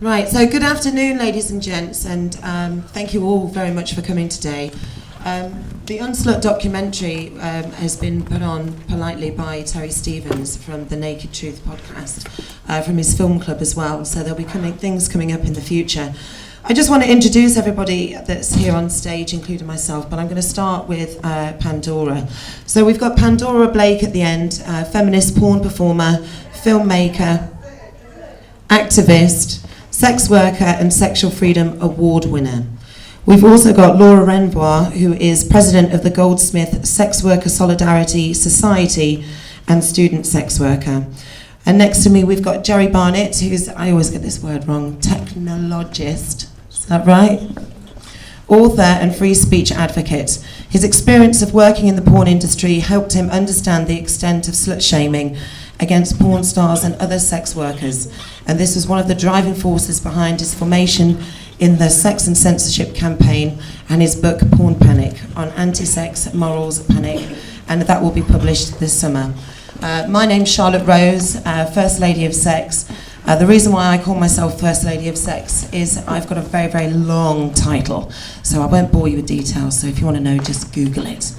Right, so good afternoon, ladies and gents, and thank you all very much for coming today. The UnSlut documentary has been put on politely by Terry Stevens from the Naked Truth podcast, from his film club as well, so there'll be things coming up in the future. I just want to introduce everybody that's here on stage, including myself, but I'm going to start with Pandora. So we've got Pandora Blake at the end, feminist porn performer, filmmaker, activist, sex worker and Sexual Freedom Award winner. We've also got Laura Renbois, who is president of the Goldsmith Sex Worker Solidarity Society and student sex worker. And next to me we've got Jerry Barnett, who's, I always get this word wrong, technologist, is that right? Author and free speech advocate. His experience of working in the porn industry helped him understand the extent of slut shaming against porn stars and other sex workers, and this was one of the driving forces behind his formation in the Sex and Censorship campaign and his book Porn Panic on anti-sex morals panic, and that will be published this summer. My name's Charlotte Rose, First Lady of Sex. The reason why I call myself First Lady of Sex is I've got a very, very long title, so I won't bore you with details, so if you want to know, just Google it.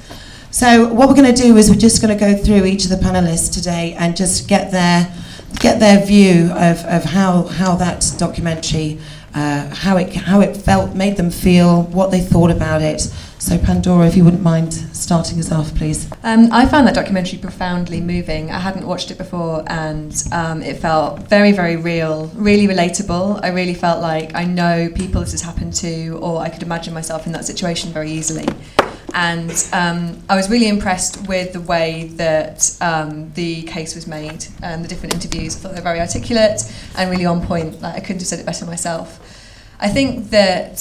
So what we're going to do is we're just going to go through each of the panelists today and just get their view of how that documentary, how it felt, made them feel, what they thought about it. So Pandora, if you wouldn't mind starting us off, please. I found that documentary profoundly moving. I hadn't watched it before, and it felt very, very real, really relatable. I really felt like I know people this has happened to, or I could imagine myself in that situation very easily. And I was really impressed with the way that the case was made, the different interviews. I thought they were very articulate and really on point. Like, I couldn't have said it better myself. I think that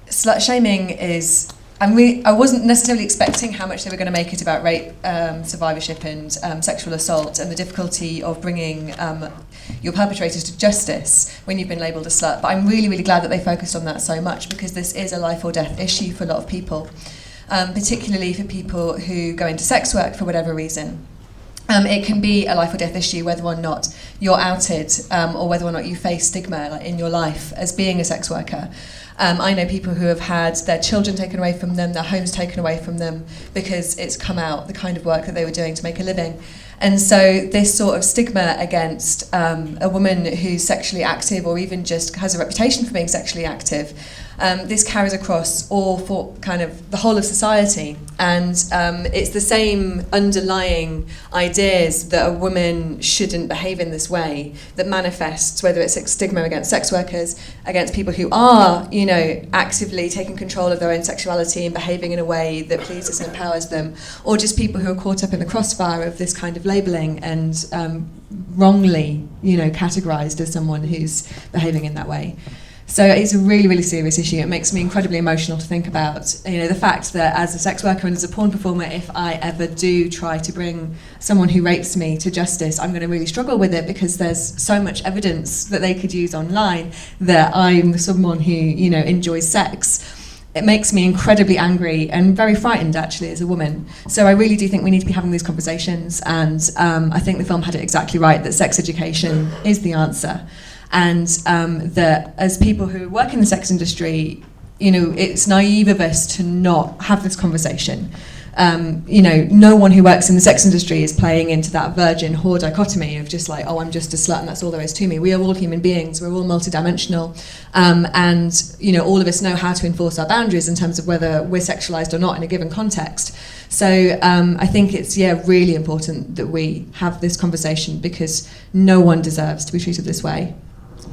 slut shaming is... I wasn't necessarily expecting how much they were going to make it about rape survivorship and sexual assault and the difficulty of bringing your perpetrators to justice when you've been labelled a slut. But I'm really, really glad that they focused on that so much, because this is a life or death issue for a lot of people, particularly for people who go into sex work for whatever reason. It can be a life or death issue whether or not you're outed or whether or not you face stigma in your life as being a sex worker. I know people who have had their children taken away from them, their homes taken away from them, because it's come out the kind of work that they were doing to make a living. And so this sort of stigma against a woman who's sexually active, or even just has a reputation for being sexually active, this carries across all for kind of the whole of society. And it's the same underlying ideas that a woman shouldn't behave in this way that manifests, whether it's stigma against sex workers, against people who are, actively taking control of their own sexuality and behaving in a way that pleases and empowers them, or just people who are caught up in the crossfire of this kind of labelling and wrongly, categorised as someone who's behaving in that way. So it's a really, really serious issue. It makes me incredibly emotional to think about, the fact that as a sex worker and as a porn performer, if I ever do try to bring someone who rapes me to justice, I'm going to really struggle with it, because there's so much evidence that they could use online that I'm someone who, enjoys sex. It makes me incredibly angry and very frightened, actually, as a woman. So I really do think we need to be having these conversations, and I think the film had it exactly right, that sex education is the answer. And that as people who work in the sex industry, it's naive of us to not have this conversation. No one who works in the sex industry is playing into that virgin whore dichotomy of just like, oh, I'm just a slut and that's all there is to me. We are all human beings, we're all multidimensional, and all of us know how to enforce our boundaries in terms of whether we're sexualized or not in a given context. So I think it's really important that we have this conversation, because no one deserves to be treated this way.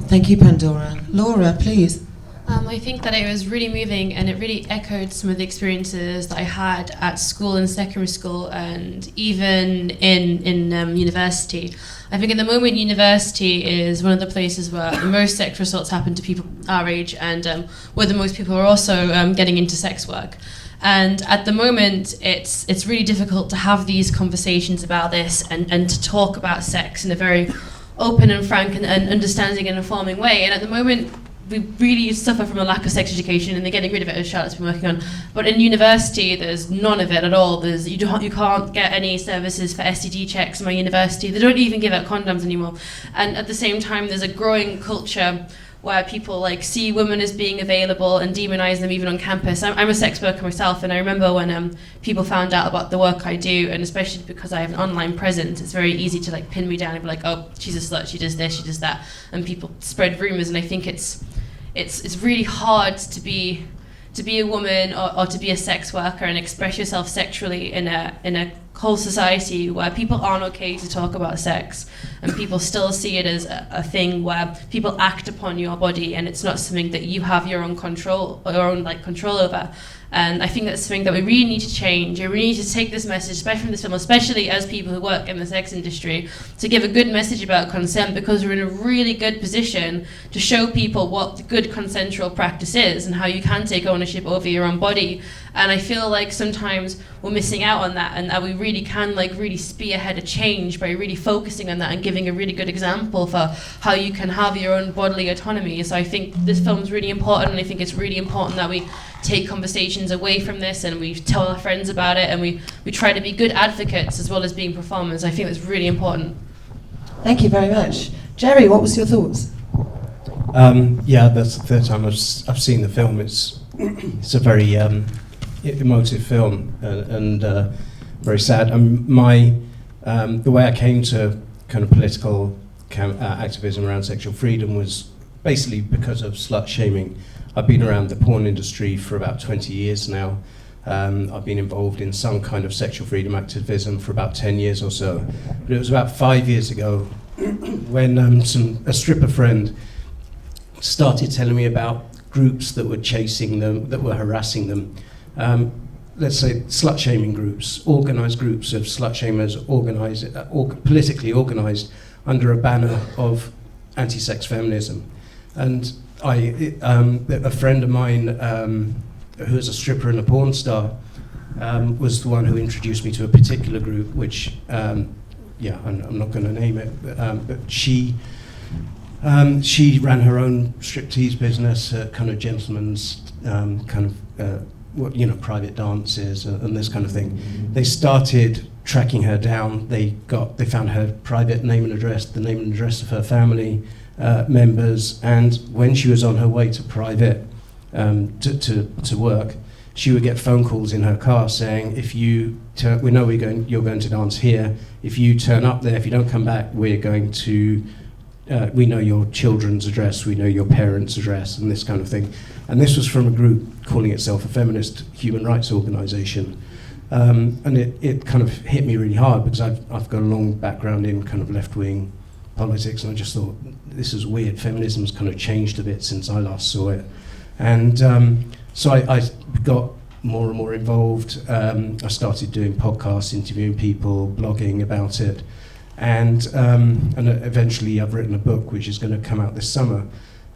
Thank you, Pandora. Laura, please. I think that it was really moving, and it really echoed some of the experiences that I had at school and secondary school, and even in university. I think at the moment university is one of the places where the most sexual assaults happen to people our age, and where the most people are also getting into sex work. And at the moment, it's really difficult to have these conversations about this and to talk about sex in a very open and frank and understanding and informing way. And at the moment, we really suffer from a lack of sex education, and they're getting rid of it, as Charlotte's been working on. But in university, there's none of it at all. You can't get any services for STD checks in my university. They don't even give out condoms anymore. And at the same time, there's a growing culture where people like see women as being available and demonize them even on campus. I'm a sex worker myself, and I remember when people found out about the work I do, and especially because I have an online presence, it's very easy to like pin me down and be like, oh, she's a slut, she does this, she does that, and people spread rumors. And I think it's really hard to be a woman or to be a sex worker and express yourself sexually in a whole society where people aren't okay to talk about sex, and people still see it as a thing where people act upon your body, and it's not something that you have your own control over. And I think that's something that we really need to change. We really need to take this message, especially from this film, especially as people who work in the sex industry, to give a good message about consent, because we're in a really good position to show people what the good consensual practice is and how you can take ownership over your own body. And I feel like sometimes we're missing out on that, and that we really can really spearhead a change by really focusing on that and giving a really good example for how you can have your own bodily autonomy. So I think this film's really important, and I think it's really important that we take conversations away from this and we tell our friends about it, and we try to be good advocates as well as being performers. I think that's really important. Thank you very much. Jerry, what was your thoughts? Yeah, that's the third time I've seen the film. It's a very emotive film and very sad. The way I came to kind of political activism around sexual freedom was basically because of slut shaming. I've been around the porn industry for about 20 years now. I've been involved in some kind of sexual freedom activism for about 10 years or so. But it was about 5 years ago when a stripper friend started telling me about groups that were chasing them, that were harassing them. Let's say slut-shaming groups, organised groups of slut-shamers, politically organised under a banner of anti-sex feminism. And a friend of mine who is a stripper and a porn star was the one who introduced me to a particular group, which, I'm not going to name it, but she ran her own striptease business, kind of gentlemen's private dances and this kind of thing. They started tracking her down. They found her private name and address, the name and address of her family members, and when she was on her way to private to work, she would get phone calls in her car saying, "If you we know you're going to dance here. If you turn up there, if you don't come back, we're going to we know your children's address, we know your parents' address," and this kind of thing. And this was from a group calling itself a feminist human rights organisation. And it kind of hit me really hard because I've got a long background in kind of left-wing politics, and I just thought, this is weird. Feminism's kind of changed a bit since I last saw it. And so I got more and more involved. I started doing podcasts, interviewing people, blogging about it. And eventually I've written a book which is going to come out this summer.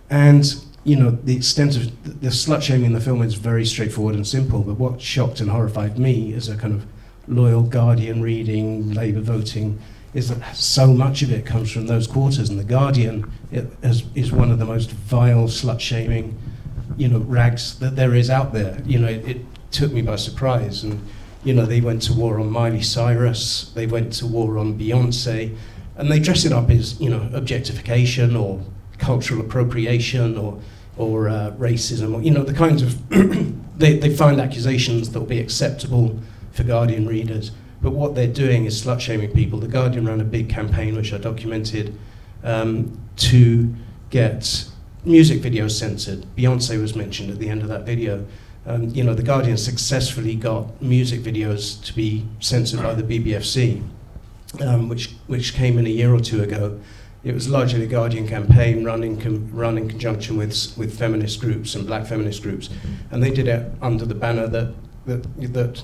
And the extent of the slut shaming in the film is very straightforward and simple, but what shocked and horrified me as a kind of loyal Guardian reading, Labour voting, is that so much of it comes from those quarters. And the Guardian is one of the most vile slut shaming rags that there is out there. It took me by surprise. And they went to war on Miley Cyrus, they went to war on Beyonce, and they dress it up as objectification or cultural appropriation or racism, or the kinds of they find accusations that will be acceptable for Guardian readers. But what they're doing is slut shaming people. The Guardian ran a big campaign, which I documented, to get music videos censored. Beyonce was mentioned at the end of that video. The Guardian successfully got music videos to be censored by the BBFC, which came in a year or two ago. It was largely a Guardian campaign run in conjunction with feminist groups and black feminist groups, and they did it under the banner that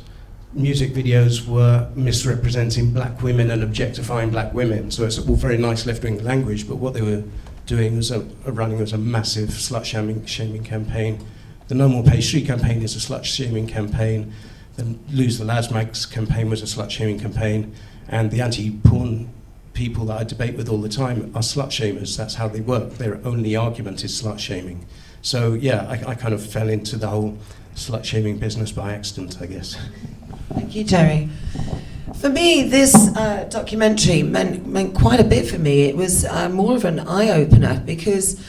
music videos were misrepresenting black women and objectifying black women. So it's all very nice left-wing language, but what they were doing was running as a massive slut-shaming campaign. The No More Pastry campaign is a slut-shaming campaign. The Lose the Lads Mags campaign was a slut-shaming campaign. And the anti-porn people that I debate with all the time are slut shamers. That's how they work. Their only argument is slut shaming. So yeah, I kind of fell into the whole slut shaming business by accident, I guess. Thank you, Jerry. For me, this documentary meant quite a bit for me. It was more of an eye-opener, because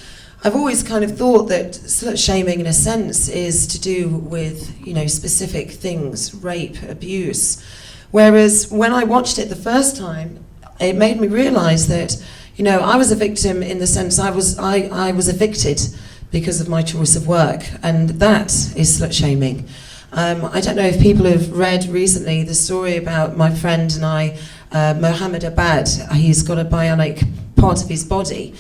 I've always kind of thought that slut shaming, in a sense, is to do with, you know, specific things, rape, abuse. Whereas when I watched it the first time, it made me realise that, you know, I was a victim in the sense I was evicted because of my choice of work, and that is slut shaming. I don't know if people have read recently the story about my friend and I, Mohammed Abad. He's got a bionic part of his body.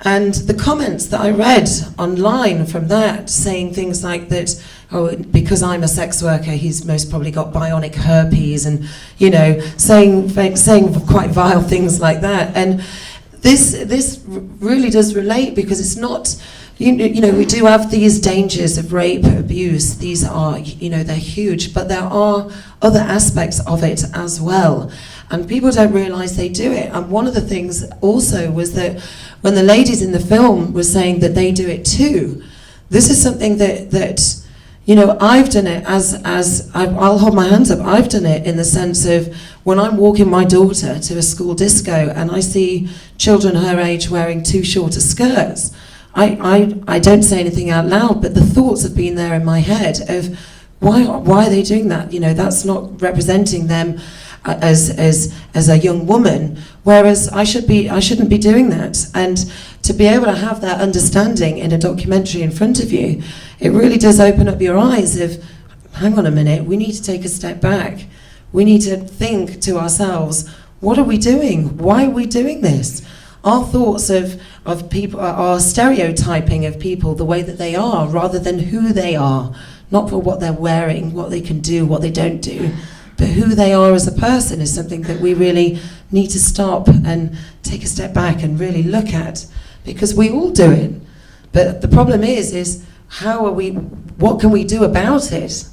And the comments that I read online from that, saying things like that, oh, because I'm a sex worker, he's most probably got bionic herpes, and, you know, saying quite vile things like that. And this really does relate, because it's not, you know, we do have these dangers of rape, abuse. These are, you know, they're huge, but there are other aspects of it as well. And people don't realise they do it. And one of the things also was that when the ladies in the film were saying that they do it too, this is something that you know, I've done it I'll hold my hands up, I've done it in the sense of when I'm walking my daughter to a school disco and I see children her age wearing too short skirts, I don't say anything out loud, but the thoughts have been there in my head of why are they doing that? You know, that's not representing them as a young woman, whereas I shouldn't be doing that. And to be able to have that understanding in a documentary in front of you, it really does open up your eyes of, hang on a minute, we need to take a step back. We need to think to ourselves, what are we doing? Why are we doing this? Our thoughts of people, our stereotyping of people the way that they are, rather than who they are, not for what they're wearing, what they can do, what they don't do, but who they are as a person is something that we really need to stop and take a step back and really look at, because we all do it. But the problem is what can we do about it?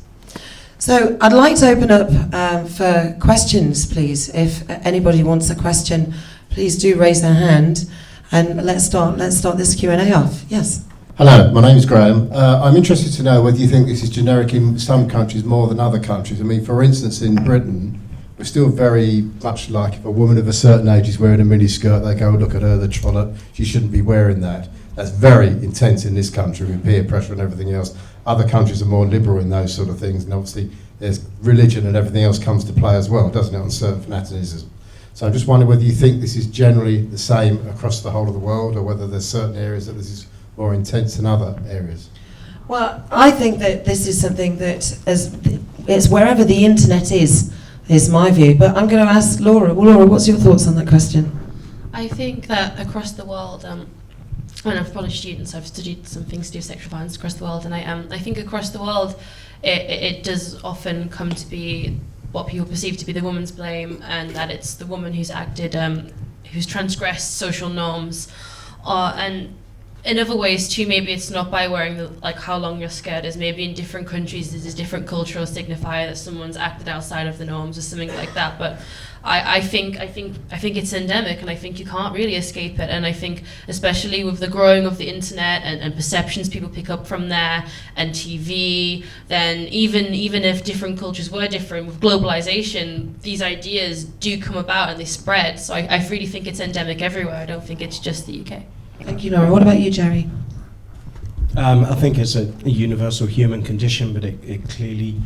So I'd like to open up for questions, please. If anybody wants a question, please do raise their hand, and let's start this Q&A off. Yes. Hello, my name is Graham. I'm interested to know whether you think this is generic in some countries more than other countries. I mean, for instance, in Britain, we're still very much like if a woman of a certain age is wearing a miniskirt, they go, oh, look at her, the trollop, she shouldn't be wearing that. That's very intense in this country with peer pressure and everything else. Other countries are more liberal in those sort of things, and obviously there's religion and everything else comes to play as well, doesn't it, on certain fanaticism. So I'm just wondering whether you think this is generally the same across the whole of the world, or whether there's certain areas that this is more intense than other areas. Well, I think that this is something that it's wherever the internet is my view. But I'm going to ask Laura. Well, Laura, what's your thoughts on that question? I think that across the world, when I'm Polish student, so I've studied some things to do with sexual violence across the world, and I think across the world, it does often come to be what people perceive to be the woman's blame, and that it's the woman who's acted, who's transgressed social norms, and in other ways too, maybe it's not by wearing like how long your skirt is. Maybe in different countries there's a different cultural signifier that someone's acted outside of the norms or something like that. But I think it's endemic, and I think you can't really escape it. And I think especially with the growing of the internet and perceptions people pick up from there and TV, then even if different cultures were different, with globalization, these ideas do come about and they spread. So I really think it's endemic everywhere. I don't think it's just the UK. Thank you, Laura. What about you, Jerry? I think it's a universal human condition, but it clearly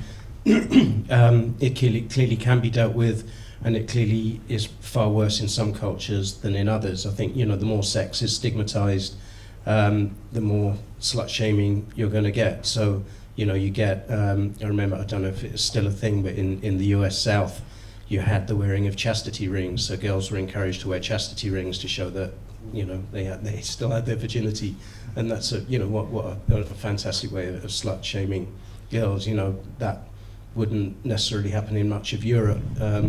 clearly can be dealt with, and it clearly is far worse in some cultures than in others. I think, you know, the more sex is stigmatized, the more slut shaming you're going to get. So, you know, you get, I remember, I don't know if it's still a thing, but in the US South, you had the wearing of chastity rings. So girls were encouraged to wear chastity rings to show that, you know, they still had their virginity, and that's what a fantastic way of slut shaming girls. You know, that wouldn't necessarily happen in much of Europe.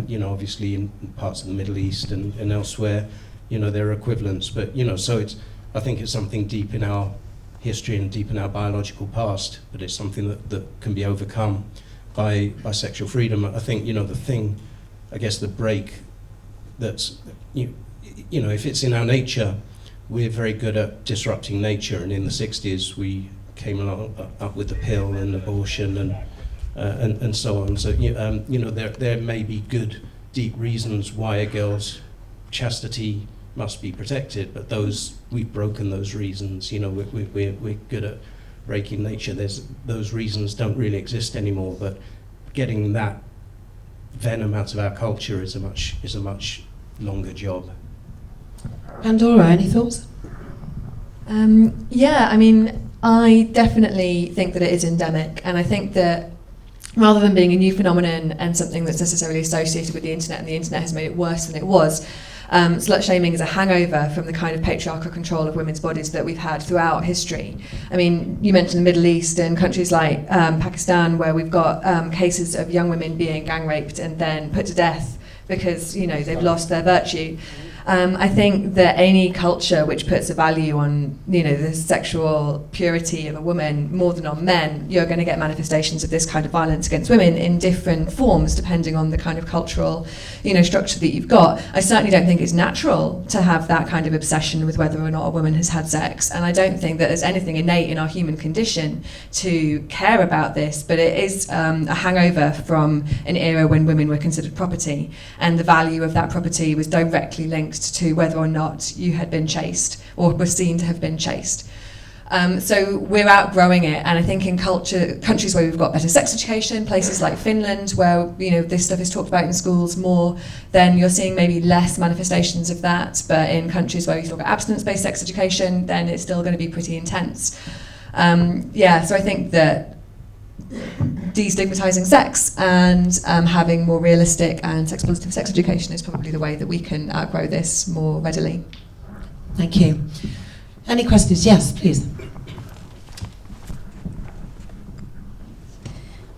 You know, obviously in parts of the Middle East and elsewhere, you know, there are equivalents. But, you know, so I think it's something deep in our history and deep in our biological past, but it's something that can be overcome by sexual freedom. I think, you know, the thing, I guess the break that's you know, if it's in our nature, we're very good at disrupting nature. And in the 60s, we came along up with the pill and abortion and so on. So you know, there may be good, deep reasons why a girl's chastity must be protected, but we've broken those reasons. You know, we're good at breaking nature. Those reasons don't really exist anymore. But getting that venom out of our culture is a much longer job. Pandora, any thoughts? Yeah, I mean, I definitely think that it is endemic, and I think that rather than being a new phenomenon and something that's necessarily associated with the internet, and the internet has made it worse than it was, slut shaming is a hangover from the kind of patriarchal control of women's bodies that we've had throughout history. I mean, you mentioned the Middle East and countries like Pakistan, where we've got cases of young women being gang raped and then put to death because, you know, they've lost their virtue. I think that any culture which puts a value on, you know, the sexual purity of a woman more than on men, you're going to get manifestations of this kind of violence against women in different forms, depending on the kind of cultural, you know, structure that you've got. I certainly don't think it's natural to have that kind of obsession with whether or not a woman has had sex, and I don't think that there's anything innate in our human condition to care about this, but it is a hangover from an era when women were considered property, and the value of that property was directly linked to whether or not you had been chaste or were seen to have been chaste. So we're outgrowing it, and I think in countries where we've got better sex education, places like Finland, where, you know, this stuff is talked about in schools more, then you're seeing maybe less manifestations of that. But in countries where you still got abstinence-based sex education, then it's still going to be pretty intense. So I think that destigmatizing sex and having more realistic and sex-positive sex education is probably the way that we can outgrow this more readily. Thank you. Any questions? Yes, please.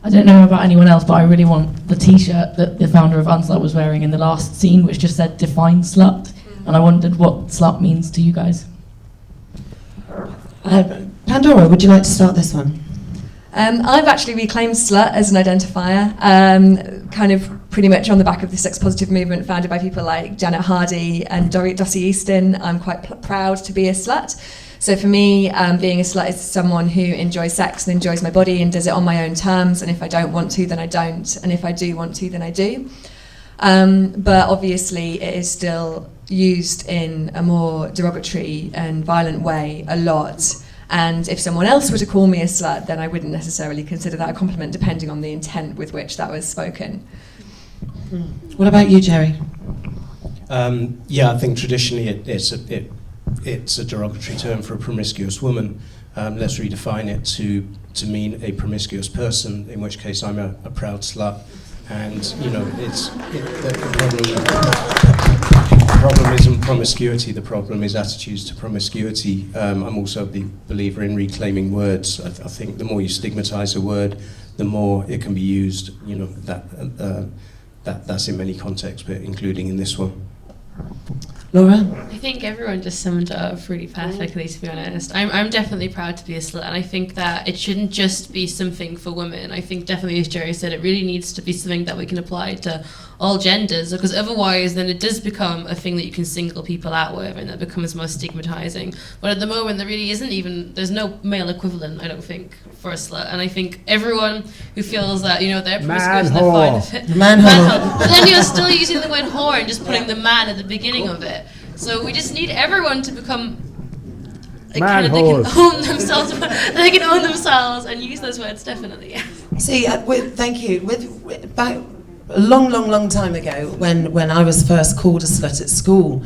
I don't know about anyone else, but I really want the T-shirt that the founder of UnSlut was wearing in the last scene, which just said "Define Slut," and I wondered what slut means to you guys. Pandora, would you like to start this one? I've actually reclaimed slut as an identifier, kind of pretty much on the back of the sex positive movement founded by people like Janet Hardy and Dossie Easton. I'm quite proud to be a slut. So for me, being a slut is someone who enjoys sex and enjoys my body and does it on my own terms, and if I don't want to, then I don't, and if I do want to, then I do. But obviously it is still used in a more derogatory and violent way a lot. And if someone else were to call me a slut, then I wouldn't necessarily consider that a compliment, depending on the intent with which that was spoken. What about you, Jerry? I think traditionally it's a derogatory term for a promiscuous woman. Let's redefine it to mean a promiscuous person, in which case I'm a proud slut. And, you know, the problem isn't promiscuity, the problem is attitudes to promiscuity. I'm also a big believer in reclaiming words. I think the more you stigmatise a word, the more it can be used. You know, that's in many contexts, but including in this one. Laura? I think everyone just summed it up really perfectly, to be honest. I'm definitely proud to be a slut, and I think that it shouldn't just be something for women. I think definitely, as Jerry said, it really needs to be something that we can apply to all genders, because otherwise then it does become a thing that you can single people out with, and that becomes more stigmatizing. But at the moment, there really isn't even, there's no male equivalent, I don't think, for a slut. And I think everyone who feels that, you know, they're promiscuous and they're fine with it. Man-whore. But then you're still using the word whore and just putting the man at the beginning of it. So we just need everyone to become they can own themselves. They can own themselves and use those words, definitely. See, thank you. Back a long time ago, when I was first called a slut at school,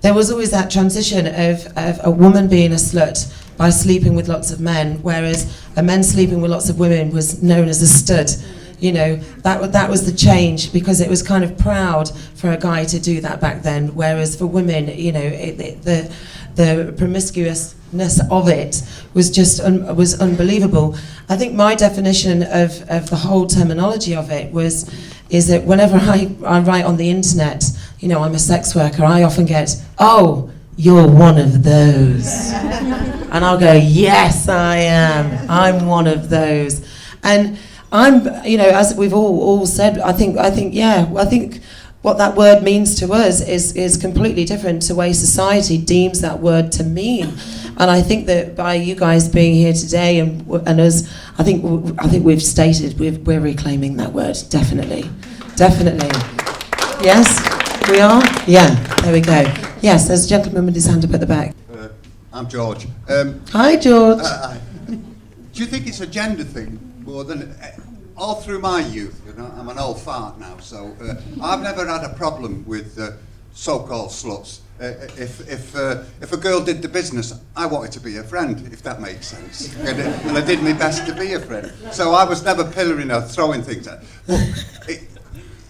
there was always that transition of a woman being a slut by sleeping with lots of men, whereas a man sleeping with lots of women was known as a stud. You know, that was the change, because it was kind of proud for a guy to do that back then, whereas for women, you know, the promiscuousness of it was just was unbelievable. I think my definition of the whole terminology of it is that whenever I write on the internet, you know, I'm a sex worker, I often get, "Oh, you're one of those." And I'll go, "Yes, I am. I'm one of those." And I'm, you know, as we've all said, I think what that word means to us is completely different to the way society deems that word to mean. And I think that by you guys being here today and us, I think we've stated we're reclaiming that word, definitely. Yes, we are? Yeah, there we go. Yes, there's a gentleman with his hand up at the back. I'm George. Hi, George. Do you think it's a gender thing more than all through my youth? You know, I'm an old fart now, so I've never had a problem with so-called sluts. If a girl did the business, I wanted to be a friend, if that makes sense, and I did my best to be a friend. So I was never pilloring her, throwing things at her. But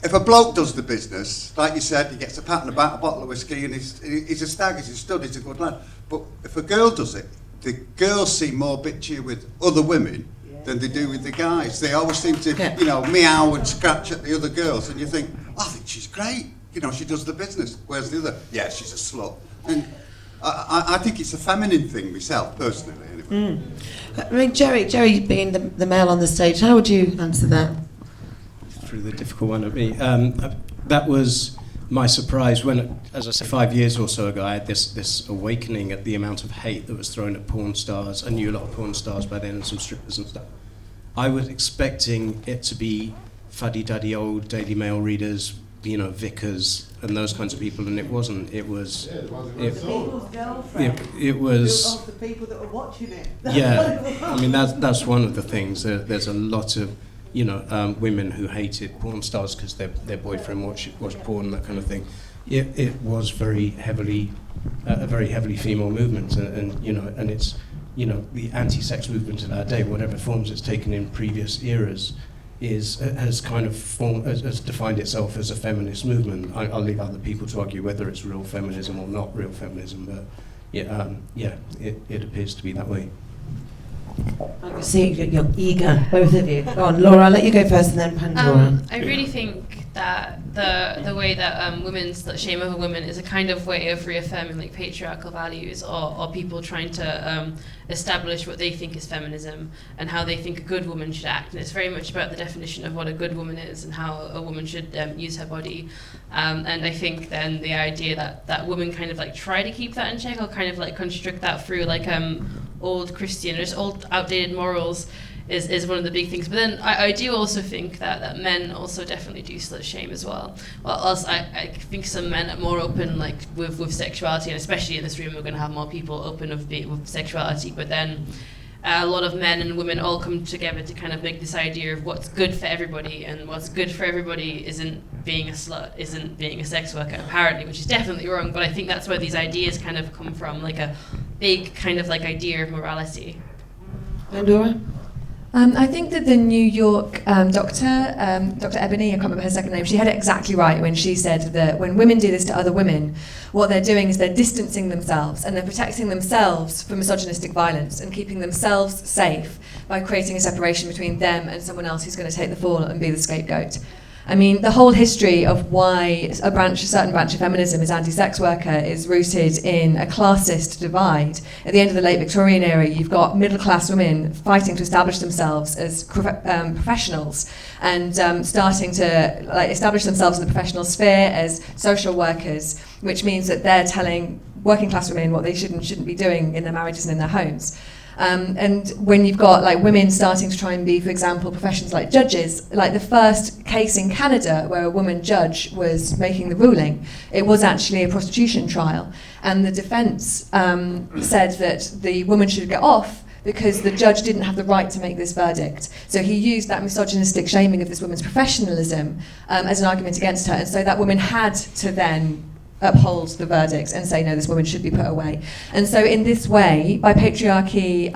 if a bloke does the business, like you said, he gets a pat on the back, a bottle of whiskey, and he's a stag, he's a stud, he's a good lad. But if a girl does it, the girls seem more bitchy with other women than they do with the guys. They always seem to, meow and scratch at the other girls, and you think, I think she's great. You know, she does the business. Whereas the other, yeah, she's a slut. And I think it's a feminine thing myself, personally, anyway. I mean, Jerry being the male on the stage, how would you answer that? Through the difficult one at me. That was my surprise when, as I said, 5 years or so ago, I had this awakening at the amount of hate that was thrown at porn stars. I knew a lot of porn stars by then and some strippers and stuff. I was expecting it to be fuddy-duddy old Daily Mail readers, you know, vicars and those kinds of people, and it wasn't. It was people's girlfriend. It was of the people that were watching it. Yeah, I mean that's one of the things. There's a lot of women who hated porn stars because their boyfriend watched porn and that kind of thing. It was very heavily a very heavily female movement, and it's the anti-sex movement of our day, whatever forms it's taken in previous eras, has defined itself as a feminist movement. I'll leave other people to argue whether it's real feminism or not real feminism, but it appears to be that way. I can see you're eager, both of you. Go on, Laura, I'll let you go first and then Pandora. I really think that the way that women slut shame other women is a kind of way of reaffirming like patriarchal values or people trying to establish what they think is feminism and how they think a good woman should act. And it's very much about the definition of what a good woman is and how a woman should use her body. And I think then the idea that women kind of like try to keep that in check or kind of like construct that through like old Christian or just old outdated morals is one of the big things. But then I do also think that men also definitely do slut shame as well. Well, also I think some men are more open like with sexuality, and especially in this room we're going to have more people open with sexuality. But then a lot of men and women all come together to kind of make this idea of what's good for everybody, and what's good for everybody isn't being a slut, isn't being a sex worker, apparently, which is definitely wrong. But I think that's where these ideas kind of come from, like a big kind of like idea of morality. Pandora? I think that the New York Dr. Ebony, I can't remember her second name, she had it exactly right when she said that when women do this to other women, what they're doing is they're distancing themselves and they're protecting themselves from misogynistic violence and keeping themselves safe by creating a separation between them and someone else who's going to take the fall and be the scapegoat. I mean, the whole history of why a certain branch of feminism is anti-sex worker is rooted in a classist divide. At the end of the late Victorian era, you've got middle-class women fighting to establish themselves as professionals and starting to establish themselves in the professional sphere as social workers, which means that they're telling working-class women what they should and shouldn't be doing in their marriages and in their homes. And when you've got like women starting to try and be, for example, professions like judges, like the first case in Canada where a woman judge was making the ruling, it was actually a prostitution trial. And the defence said that the woman should get off because the judge didn't have the right to make this verdict. So he used that misogynistic shaming of this woman's professionalism as an argument against her. And so that woman had to then uphold the verdict and say, no, this woman should be put away. And so in this way, by patriarchy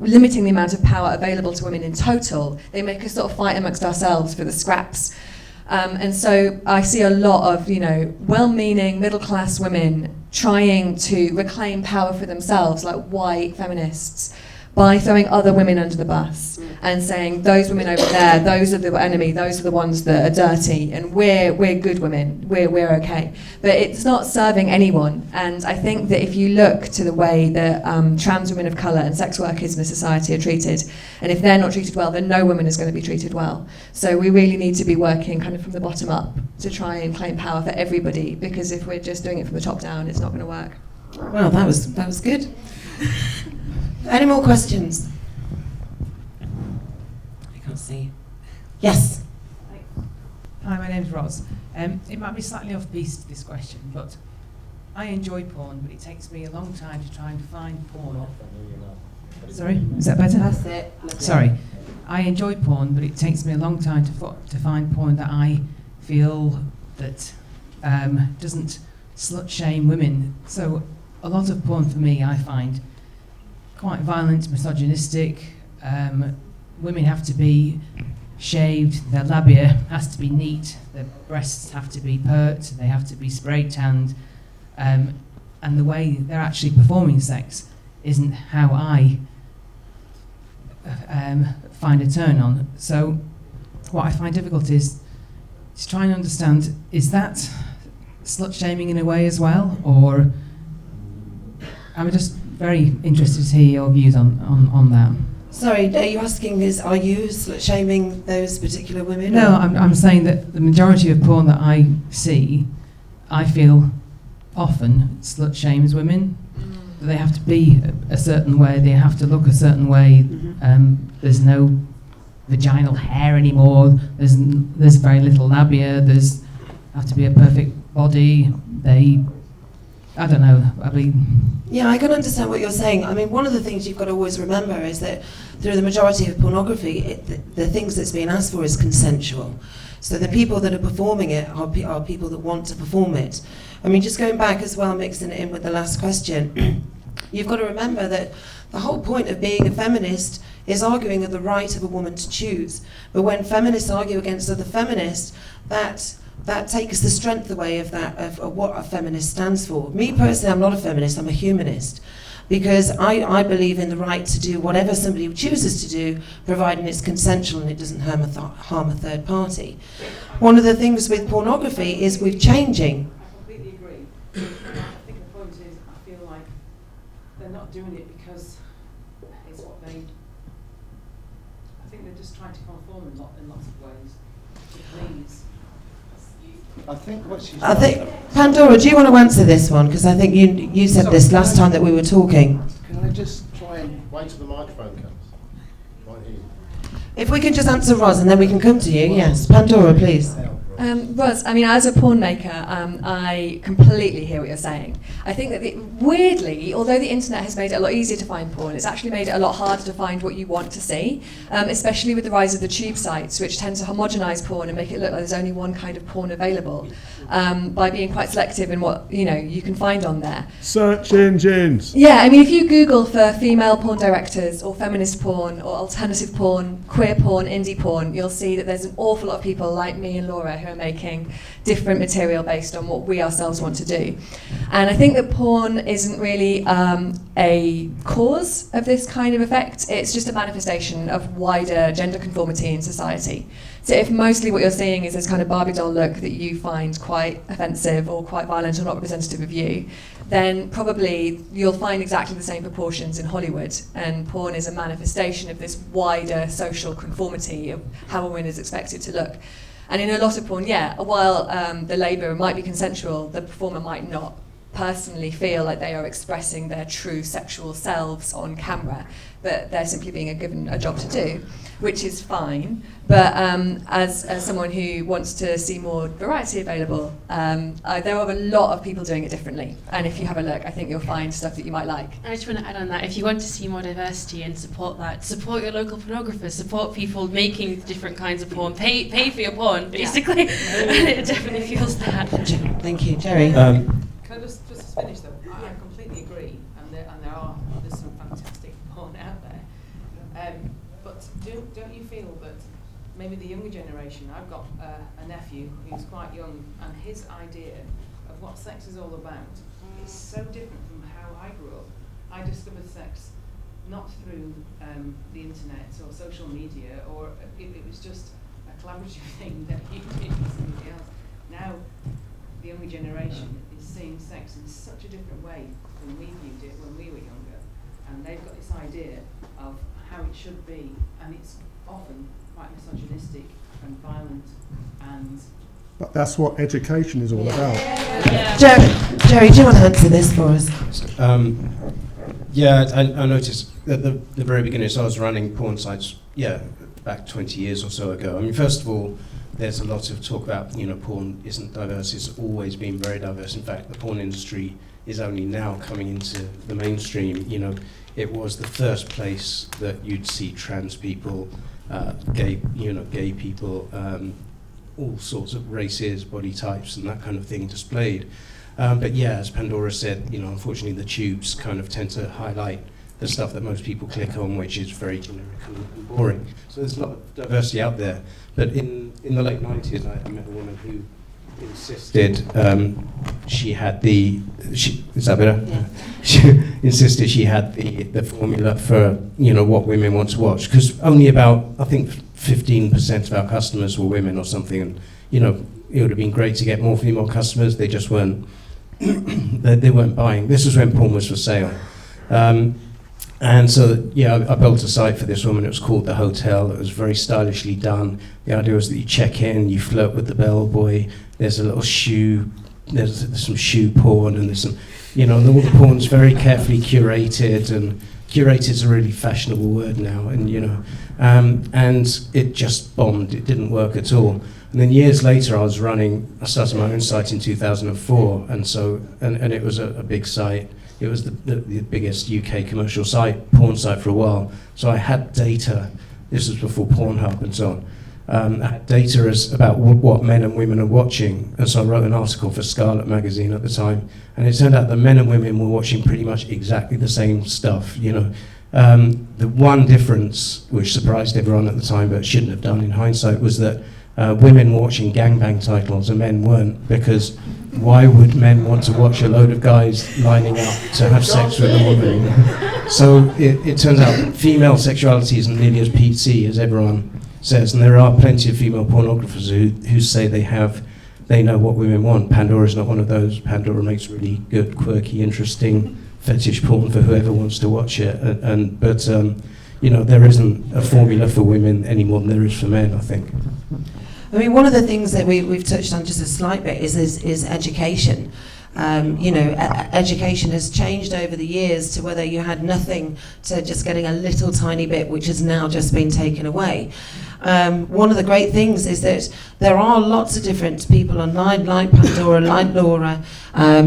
limiting the amount of power available to women in total, they make us sort of fight amongst ourselves for the scraps. And so I see a lot of, well-meaning middle-class women trying to reclaim power for themselves, like white feminists, by throwing other women under the bus and saying those women over there, those are the enemy, those are the ones that are dirty, and we're good women, we're okay. But it's not serving anyone. And I think that if you look to the way that trans women of colour and sex workers in the society are treated, and if they're not treated well, then no woman is going to be treated well. So we really need to be working kind of from the bottom up to try and claim power for everybody, because if we're just doing it from the top down, it's not going to work. Well, that was good. Any more questions? I can't see. Yes. Hi, my name's Roz. It might be slightly off-piste, this question, but I enjoy porn, but it takes me a long time to try and find porn. Sorry, is that better? That's it. Sorry. I enjoy porn, but it takes me a long time to find porn that I feel that doesn't slut-shame women. So a lot of porn for me, I find quite violent, misogynistic. Women have to be shaved, their labia has to be neat, their breasts have to be pert, they have to be spray tanned, and the way they're actually performing sex isn't how I find a turn on. So what I find difficult is to try and understand, is that slut-shaming in a way as well, or I'm just very interested to hear your views on that. Sorry, are you asking are you shaming those particular women? No, or? I'm saying that the majority of porn that I see, I feel often slut shames women. They have to be a certain way, they have to look a certain way. There's no vaginal hair anymore, there's very little labia, there's have to be a perfect body. I don't know, Yeah, I can understand what you're saying. I mean, one of the things you've got to always remember is that through the majority of pornography, the things that's being asked for is consensual. So the people that are performing it are people that want to perform it. I mean, just going back as well, mixing it in with the last question, you've got to remember that the whole point of being a feminist is arguing of the right of a woman to choose. But when feminists argue against other feminists, that takes the strength away of what a feminist stands for. Me personally, I'm not a feminist, I'm a humanist. Because I believe in the right to do whatever somebody chooses to do, providing it's consensual and it doesn't harm a third party. One of the things with pornography is we're changing. I completely agree. I think the point is, I feel like they're not doing it because it's what I think they're just trying to conform in lots of ways to please. I think what she's Pandora, do you want to answer this one? Because I think you said this last time that we were talking. Can I just try and wait till the microphone comes? Right here. If we can just answer Roz and then we can come to you. Yes, Pandora, please. Roz, I mean, as a porn maker, I completely hear what you're saying. I think that weirdly, although the internet has made it a lot easier to find porn, it's actually made it a lot harder to find what you want to see, especially with the rise of the tube sites, which tend to homogenise porn and make it look like there's only one kind of porn available, by being quite selective in what you can find on there. Search engines. Yeah, I mean, if you Google for female porn directors or feminist porn or alternative porn, queer porn, indie porn, you'll see that there's an awful lot of people like me and Laura who are making different material based on what we ourselves want to do. And I think that porn isn't really a cause of this kind of effect. It's just a manifestation of wider gender conformity in society. So if mostly what you're seeing is this kind of Barbie doll look that you find quite offensive or quite violent or not representative of you, then probably you'll find exactly the same proportions in Hollywood. And porn is a manifestation of this wider social conformity of how a woman is expected to look. And in a lot of porn, while the labour might be consensual, the performer might not personally feel like they are expressing their true sexual selves on camera, but they're simply being given a job to do, which is fine. But as someone who wants to see more variety available, there are a lot of people doing it differently. And if you have a look, I think you'll find stuff that you might like. I just want to add on that, if you want to see more diversity and support that, support your local pornographers, support people making different kinds of porn, pay for your porn, basically. It definitely feels that. Thank you, Jerry. Can I just finish though? I completely agree, and there's some fantastic porn out there. But don't you feel that maybe the younger generation? I've got a nephew who's quite young, and his idea of what sex is all about is so different from how I grew up. I discovered sex not through the internet or social media, or it was just a collaborative thing that you did with somebody else. Now, the younger generation is seeing sex in such a different way than we viewed it when we were younger, and they've got this idea of how it should be, and it's often quite misogynistic and violent, and But that's what education is all about. Jerry, do you want to answer this for us? I noticed at the very beginning, so I was running porn sites, back 20 years or so ago. I mean, first of all, there's a lot of talk about, porn isn't diverse. It's always been very diverse. In fact, the porn industry is only now coming into the mainstream. It was the first place that you'd see trans people, gay people, all sorts of races, body types, and that kind of thing displayed. But as Pandora said, unfortunately the tubes kind of tend to highlight the stuff that most people click on, which is very generic and boring. So there's a lot of diversity out there. But in the late 90s, I met a woman who insisted she had is that better? Yeah. She insisted she had the formula for what women want to watch, because only about, I think, 15% of our customers were women or something, and it would have been great to get more female customers. They just weren't they weren't buying. This was when porn was for sale. And so, I built a site for this woman. It was called The Hotel. It was very stylishly done. The idea was that you check in, you flirt with the bellboy. There's a little shoe. There's some shoe porn, and there's some, and all the porn's very carefully curated. And curated's a really fashionable word now. And it just bombed. It didn't work at all. And then years later, I started my own site in 2004, and it was a big site. It was the biggest UK commercial porn site for a while. So I had data. This was before Pornhub and so on. I had data about what men and women are watching. And so I wrote an article for Scarlet magazine at the time. And it turned out that men and women were watching pretty much exactly the same stuff. The one difference, which surprised everyone at the time but shouldn't have done in hindsight, was that women were watching gangbang titles and men weren't, because why would men want to watch a load of guys lining up to have sex with a woman? So it turns out female sexuality isn't nearly as PC as everyone says, and there are plenty of female pornographers who say they know what women want. Pandora's not one of those. Pandora makes really good, quirky, interesting fetish porn for whoever wants to watch it. But there isn't a formula for women any more than there is for men, I think. I mean, one of the things that we've touched on just a slight bit is education. Education has changed over the years to whether you had nothing to just getting a little tiny bit, which has now just been taken away. One of the great things is that there are lots of different people online, like Pandora, like Laura.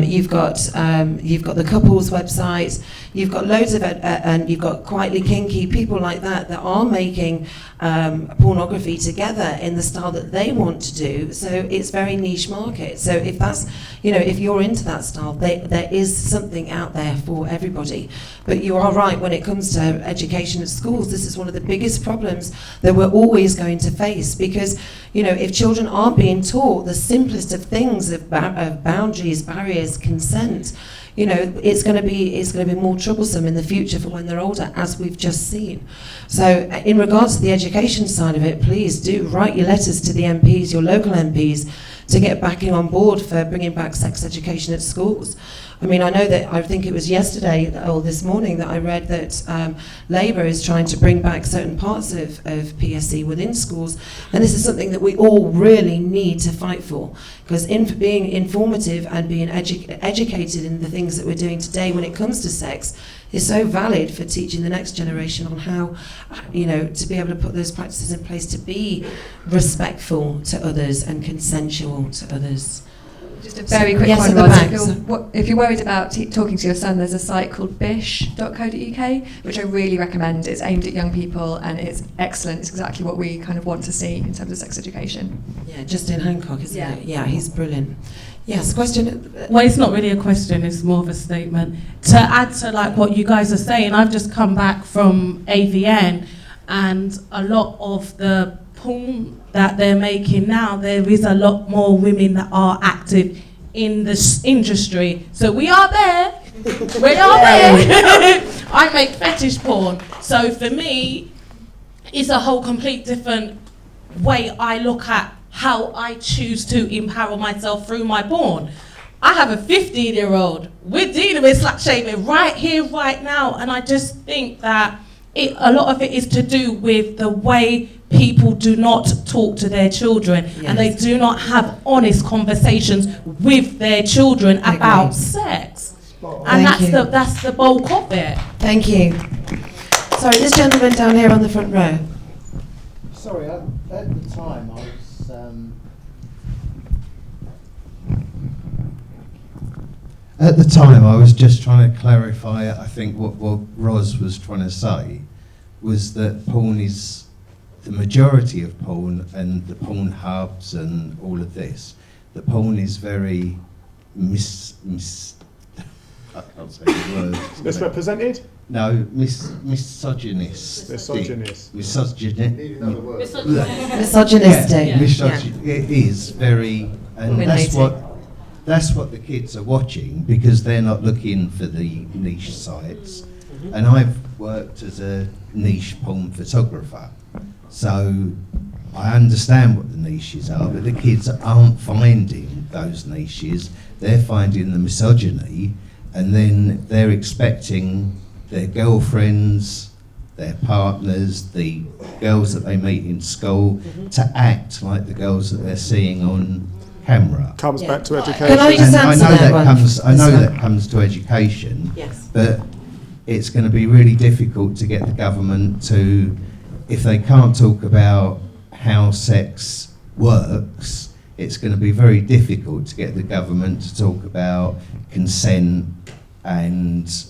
You've got the couples websites. You've got loads of and you've got Quietly Kinky, people like that are making pornography together in the style that they want to do. So it's very niche market. So if that's, if you're into that style, there is something out there for everybody. But you are right, when it comes to education at schools, this is one of the biggest problems that we're always going to face, because if children aren't being taught the simplest of things of boundaries, barriers, consent, it's going to be more troublesome in the future for when they're older, as we've just seen. So in regards to the education side of it, please do write your letters to the MPs, your local MPs, to get back on board for bringing back sex education at schools. I mean, I know that, I think it was yesterday or this morning that I read that Labour is trying to bring back certain parts of PSE within schools, and this is something that we all really need to fight for, because being informative and being educated in the things that we're doing today when it comes to sex is so valid for teaching the next generation on how, to be able to put those practices in place to be respectful to others and consensual to others. Just a very quick yes, one. If you're worried about talking to your son, there's a site called bish.co.uk, which I really recommend. It's aimed at young people and it's excellent. It's exactly what we kind of want to see in terms of sex education. Yeah, Justin Hancock, isn't it? Yeah, he's brilliant. Yes, question? Well, it's not really a question, it's more of a statement. To add to what you guys are saying, I've just come back from AVN, and a lot of the porn that they're making now, there is a lot more women that are active in this industry. So we are there. We are there. I make fetish porn. So for me, it's a whole complete different way I look at how I choose to empower myself through my porn. I have a 15-year-old. We're dealing with slut shaming right here, right now, and I just think that a lot of it is to do with the way people do not talk to their children, and they do not have honest conversations with their children about sex. And that's the bulk of it. Thank you. Sorry, this gentleman down here on the front row. Sorry, at the time I was at the time I was just trying to clarify, I think what Ros was trying to say was that porn is the majority of porn, and the porn hubs and all of this, the porn is very I can't say the word. Misrepresented? No, misogynist. Misogynist. Misogynistic. It is very, and that's what the kids are watching, because they're not looking for the niche sites. And I've worked as a niche porn photographer, so I understand what the niches are, but the kids aren't finding those niches. They're finding the misogyny, and then they're expecting their girlfriends, their partners, the girls that they meet in school to act like the girls that they're seeing on camera. Comes back to education. Can I just answer that one? I know that comes to education, but it's going to be really difficult to get the government to, if they can't talk about how sex works, it's going to be very difficult to get the government to talk about consent and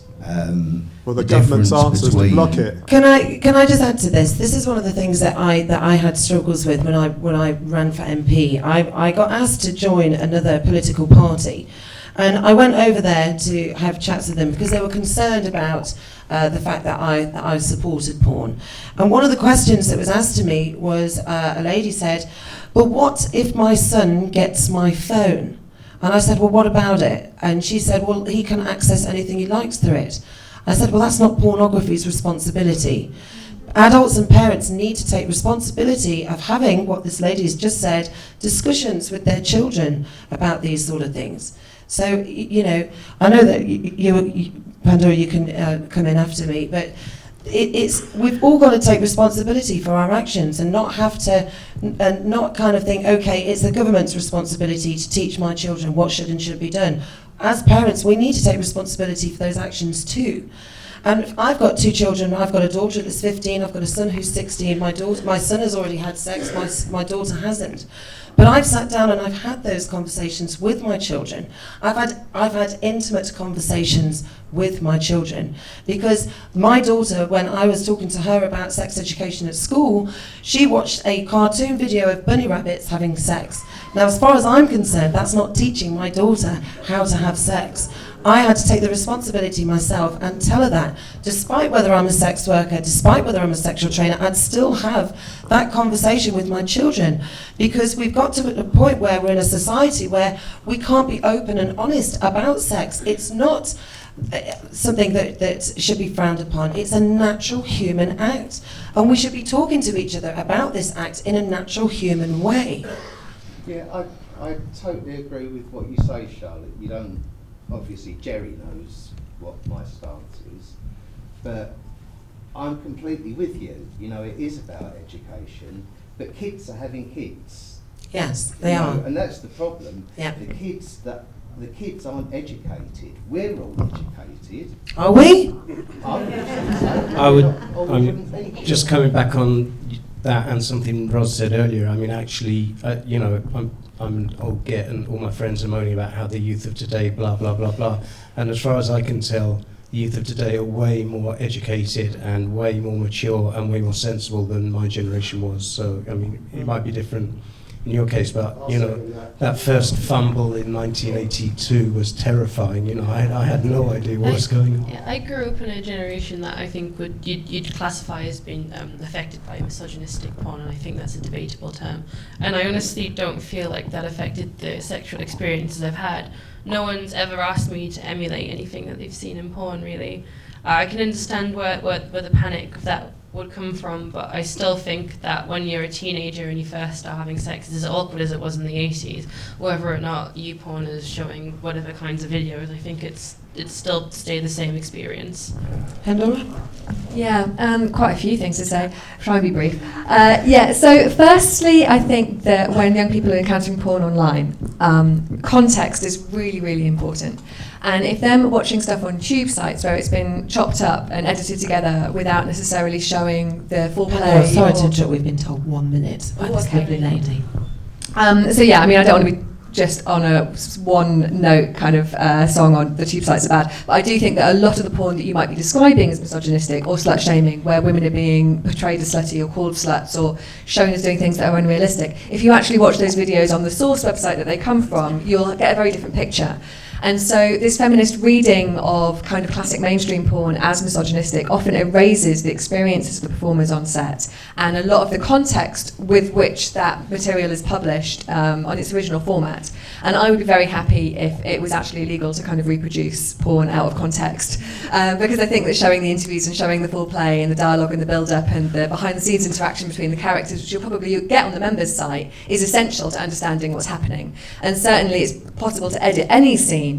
well, the government's answer is to block it. Can I just add to this? This is one of the things that I had struggles with when I ran for MP. I got asked to join another political party, and I went over there to have chats with them because they were concerned about the fact that I supported porn. And one of the questions that was asked to me was, a lady said, "But what if my son gets my phone?" And I said, "Well, what about it?" And she said, "Well, he can access anything he likes through it." I said, "Well, that's not pornography's responsibility. Adults and parents need to take responsibility of having," what this lady has just said, "discussions with their children about these sort of things." So, you know, I know that you Pandora, you can come in after me, but we've all got to take responsibility for our actions and not have to, and not kind of think, okay, it's the government's responsibility to teach my children what should and shouldn't be done. As parents, we need to take responsibility for those actions too. And I've got two children. I've got a daughter that's 15. I've got a son who's 16. My son has already had sex. My daughter hasn't. But I've sat down and I've had those conversations with my children. I've had intimate conversations with my children, because my daughter, when I was talking to her about sex education at school, she watched a cartoon video of bunny rabbits having sex. Now, as far as I'm concerned, that's not teaching my daughter how to have sex. I had to take the responsibility myself and tell her that, despite whether I'm a sex worker, despite whether I'm a sexual trainer, I'd still have that conversation with my children, because we've got to a point where we're in a society where we can't be open and honest about sex. It's not something that should be frowned upon. It's a natural human act, and we should be talking to each other about this act in a natural human way. Yeah, I totally agree with what you say, Charlotte. You don't, obviously Jerry knows what my stance is, but I'm completely with you. You know, it is about education, but kids are having kids. Yes, they are. And that's the problem. Yeah. The kids aren't educated. We're all educated. Are we? I'm just coming back on that and something Ros said earlier. I mean, actually, you know, I'm an old git, and all my friends are moaning about how the youth of today, blah, blah, blah, blah. And as far as I can tell, the youth of today are way more educated and way more mature and way more sensible than my generation was. So, I mean, it might be different in your case, but, you know, that first fumble in 1982 was terrifying. You know, I had no idea what was going on. Yeah, I grew up in a generation that I think you'd classify as being affected by misogynistic porn, and I think that's a debatable term. And I honestly don't feel like that affected the sexual experiences I've had. No one's ever asked me to emulate anything that they've seen in porn, really. I can understand where the panic of that would come from, but I still think that when you're a teenager and you first start having sex, it's as awkward as it was in the 80s. Whether or not YouPorn is showing whatever kinds of videos, I think it's still stay the same experience. Pandora? Yeah, quite a few things to say. Try and be brief. So firstly, I think that when young people are encountering porn online, context is really, really important. And if they're watching stuff on tube sites where it's been chopped up and edited together without necessarily showing the full play... sorry to interrupt, we've been told 1 minute by this lovely lady. So yeah, I mean, I don't want to be just on a one note kind of song on the tube sites are bad, but I do think that a lot of the porn that you might be describing as misogynistic or slut shaming, where women are being portrayed as slutty or called sluts or shown as doing things that are unrealistic, if you actually watch those videos on the source website that they come from, you'll get a very different picture. And so this feminist reading of kind of classic mainstream porn as misogynistic often erases the experiences of the performers on set and a lot of the context with which that material is published on its original format. And I would be very happy if it was actually illegal to kind of reproduce porn out of context, because I think that showing the interviews and showing the full play and the dialogue and the build-up and the behind-the-scenes interaction between the characters, which you'll probably get on the members' site, is essential to understanding what's happening. And certainly it's possible to edit any scene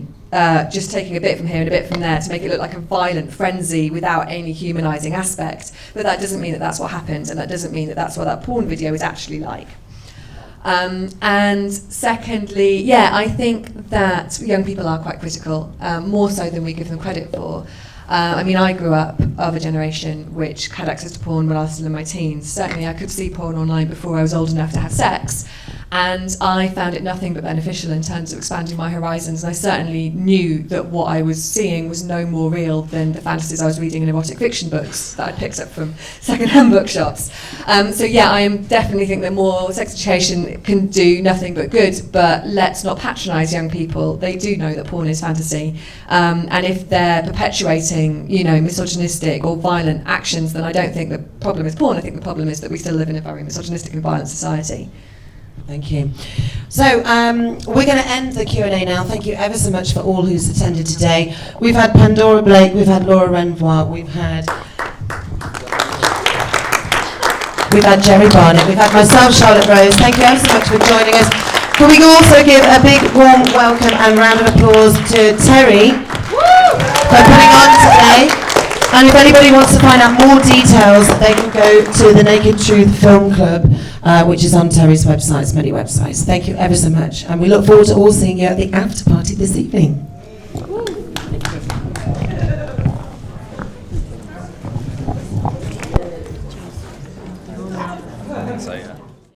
just taking a bit from here and a bit from there to make it look like a violent frenzy without any humanising aspect. But that doesn't mean that that's what happened, and that doesn't mean that that's what that porn video is actually like. And secondly, I think that young people are quite critical, more so than we give them credit for. I mean, I grew up of a generation which had access to porn when I was still in my teens. Certainly I could see porn online before I was old enough to have sex, and I found it nothing but beneficial in terms of expanding my horizons, and I certainly knew that what I was seeing was no more real than the fantasies I was reading in erotic fiction books that I picked up from second-hand bookshops. I definitely think that more sex education can do nothing but good, but let's not patronise young people. They do know that porn is fantasy, and if they're perpetuating, misogynistic or violent actions, then I don't think the problem is porn. I think the problem is that we still live in a very misogynistic and violent society. Thank you. So we're going to end the Q&A now. Thank you ever so much for all who's attended today. We've had Pandora Blake, we've had Laura Renvois, we've had Jerry Barnett, we've had myself, Charlotte Rose. Thank you ever so much for joining us. Can we also give a big warm welcome and round of applause to Terry for putting on today. And if anybody wants to find out more details, they can go to the Naked Truth Film Club, which is on Terry's websites, many websites. Thank you ever so much. And we look forward to all seeing you at the after party this evening.